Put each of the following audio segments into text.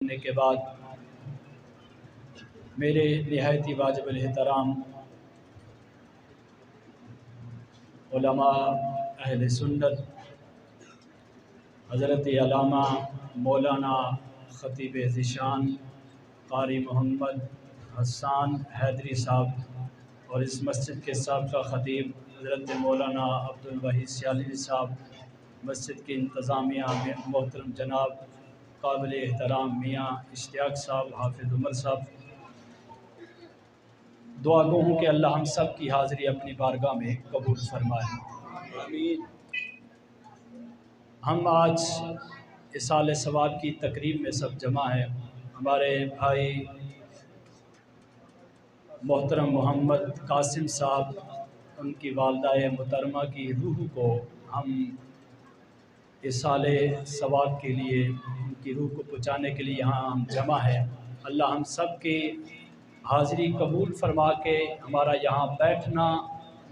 करने के बाद मेरे निहायती वाजिब एहतराम उलमा अहले सुन्नत हज़रत अल्लामा मौलाना ख़तीब ज़ीशान क़ारी मोहम्मद हसन हैदरी साहब और इस मस्जिद के साबिक़ा ख़तीब हज़रत मौलाना अब्दुल वहीद सियालवी साहब, मस्जिद की इंतज़ामिया में मोहतरम जनाब काबिल एहतराम मियाँ इश्तियाक साहब, हाफिज़ उमर साहब, दुआ गो हूँ कि अल्लाह हम सब की हाज़िरी अपनी बारगाह में कबूल फरमाए। हम आज इसाले सवाब की तकरीब में सब जमा हैं। हमारे भाई मोहतरम मोहम्मद कासिम साहब, उनकी वालदा मुहतरमा की रूह को हम इसाले सवाब के लिए, उनकी रूह को पहुँचाने के लिए यहाँ हम जमा हैं। अल्लाह हम सब की हाज़िरी कबूल फरमा के हमारा यहाँ बैठना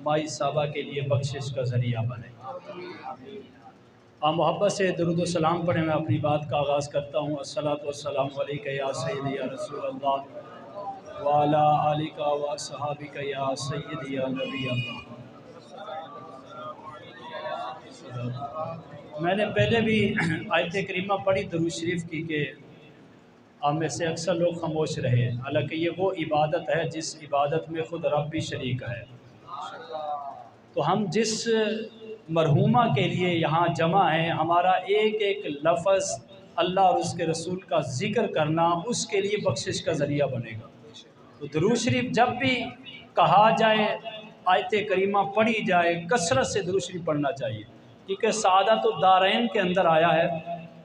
माई साहबा के लिए बख्शिश का ज़रिया बने। मोहब्बत से दुरूद व सलाम पढ़े मैं अपनी बात का आगाज़ करता हूँ। अस्सलातु वस्सलामु अलैका या सय्यदी या रसूल अल्लाह व अला आलिका व अस्हाबिका या सय्यदी या नबी अल्लाह। मैंने पहले भी आयत करीमा पढ़ी दुरूद शरीफ की कि आप में से अक्सर लोग खामोश रहे, हालांकि ये वो इबादत है जिस इबादत में ख़ुद रब भी शरीक है। तो हम जिस मरहूमा के लिए यहाँ जमा हैं, हमारा एक एक लफ्ज़ अल्लाह और उसके रसूल का ज़िक्र करना उसके लिए बख्शिश का ज़रिया बनेगा। तो दुरूद शरीफ जब भी कहा जाए, आयत करीमा पढ़ी जाए, कसरत से दुरूद शरीफ पढ़ना चाहिए, क्योंकि सआदतुद दारैन के अंदर आया है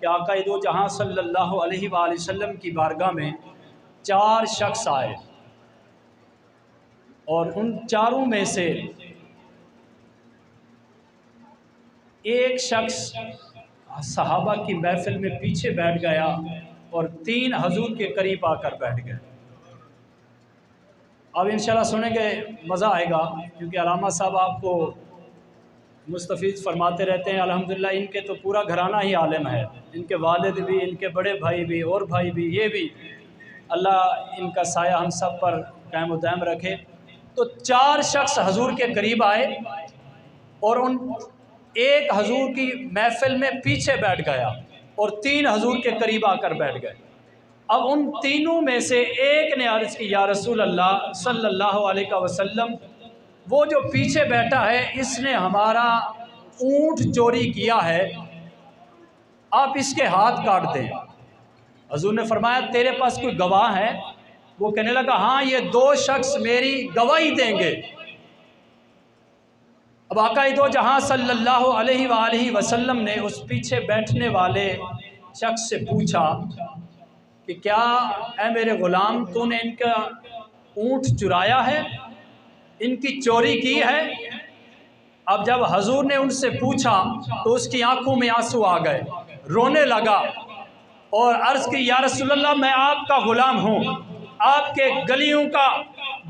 कि आका दो जहाँ सल्लल्लाहु अलैहि वसल्लम की बारगाह में 4 शख्स आए और उन चारों में से एक शख्स सहाबा की महफिल में पीछे बैठ गया और 3 हजूर के करीब आकर बैठ गए। अब इंशाल्लाह सुनेंगे, मज़ा आएगा, क्योंकि अल्लामा साहब आपको मुस्तफ़ीज़ फरमाते रहते हैं। अल्हम्दुलिल्लाह इनके तो पूरा घराना ही आलिम है, इनके वालिद भी, इनके बड़े भाई भी और भाई भी, ये भी, अल्लाह इनका साया हम सब पर कायम दायम रखे। तो 4 शख्स हजूर के करीब आए और उन एक हजूर की महफिल में पीछे बैठ गया और 3 हजूर के करीब आकर बैठ गए। अब उन तीनों में से एक ने अर्ज़ की, या रसूल अल्लाह सल्लल्लाहु अलैहि वसल्लम, वो जो पीछे बैठा है इसने हमारा ऊँट चोरी किया है, आप इसके हाथ काट दें। हजूर ने फरमाया, तेरे पास कोई गवाह है? वो कहने लगा, हाँ, ये 2 शख्स मेरी गवाही देंगे। अब आका दो जहाँ सल्लल्लाहु अलैहि वसल्लम ने उस पीछे बैठने वाले शख्स से पूछा कि क्या ऐ मेरे ग़ुलाम, तूने इनका ऊँट चुराया है, इनकी चोरी की है? अब जब हजूर ने उनसे पूछा तो उसकी आंखों में आंसू आ गए, रोने लगा और अर्ज़ की, या रसूलल्लाह, मैं आपका ग़ुलाम हूँ, आपके गलियों का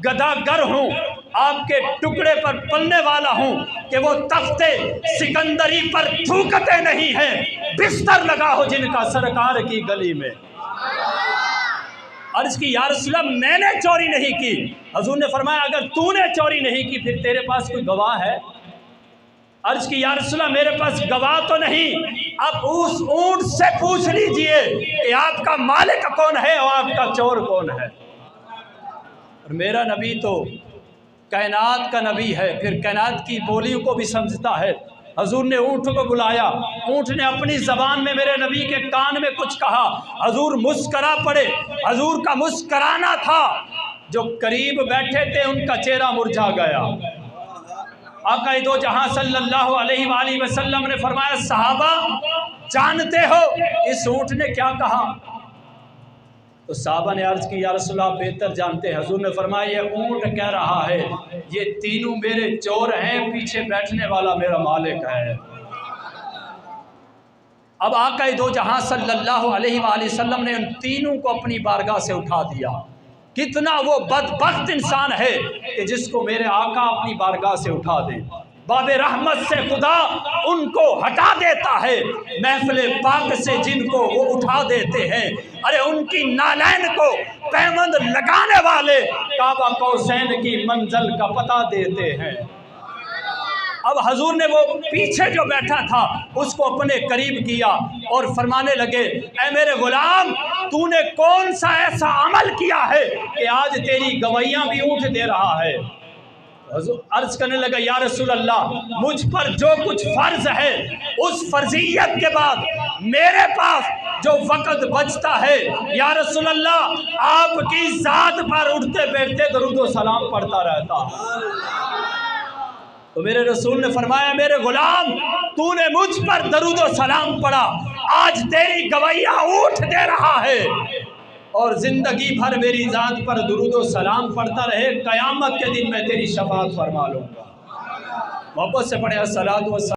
गदागर हूँ, आपके टुकड़े पर पलने वाला हूँ कि वो तख्ते सिकंदरी पर थूकते नहीं हैं, बिस्तर लगा हो जिनका सरकार की गली में। अर्ज़ की, या रसूलल्लाह, मैंने चोरी नहीं की। हजूर ने फरमाया, अगर तूने चोरी नहीं की फिर तेरे पास कोई गवाह है? अर्ज़ की, या रसूलल्लाह, मेरे पास गवाह तो नहीं, आप उस ऊँट से पूछ लीजिए कि आपका मालिक कौन है और आपका चोर कौन है। और मेरा नबी तो कायनात का नबी है, फिर कायनात की बोलियों को भी समझता है। हजूर ने ऊँट को बुलाया, ऊँट ने अपनी ज़बान में मेरे नबी के कान में कुछ कहा, हजूर मुस्करा पड़े। हजूर का मुस्कराना था, जो करीब बैठे थे उनका चेहरा मुरझा गया। आका दो जहाँ सल्लल्लाहु अलैहि वसल्लम ने फरमाया, सहाबा जानते हो इस ऊँट ने क्या कहा? तो साहबा ने अर्ज़ की, या रसूलल्लाह, बेहतर जानते हैं। हजूर ने फरमाया, ये ऊँट कह रहा है ये तीनों मेरे चोर हैं, पीछे बैठने वाला मेरा मालिक है। अब आका दो जहाँ सल्लल्लाहु अलैहि वसल्लम ने उन तीनों को अपनी बारगाह से उठा दिया। कितना वो बदबख्त इंसान है कि जिसको मेरे आका अपनी बारगाह से उठा दे। बाबे रहमत से खुदा उनको हटा देता है, महफिल पाक से जिनको वो उठा देते हैं। अरे उनकी नालैन को पैबंद लगाने वाले काबा कौसैन की मंजिल का पता देते हैं। अब हजूर ने वो पीछे जो बैठा था उसको अपने करीब किया और फरमाने लगे, ऐ मेरे गुलाम, तूने कौन सा ऐसा अमल किया है कि आज तेरी गवाहियां भी ऊँट दे रहा है। अर्ज करने लगा, या रसूल अल्लाह, मुझ पर जो कुछ फर्ज है उस फर्जियत के बाद मेरे पास जो वक़्त बचता है, या रसूल अल्लाह, आपकी ज़ात पर उठते बैठते दरूद व सलाम पढ़ता रहता। तो मेरे रसूल ने फरमाया, मेरे गुलाम, तूने मुझ पर दरूद व सलाम पढ़ा, आज तेरी गवाहियाँ ऊँट दे रहा है और ज़िंदगी भर मेरी ज़ात पर दरूद व सलाम पढ़ता रहे, क़यामत के दिन मैं तेरी शफ़ाअत फरमा लूँगा। मोहब्बत से पढ़े अस्सलातु वस्सलाम।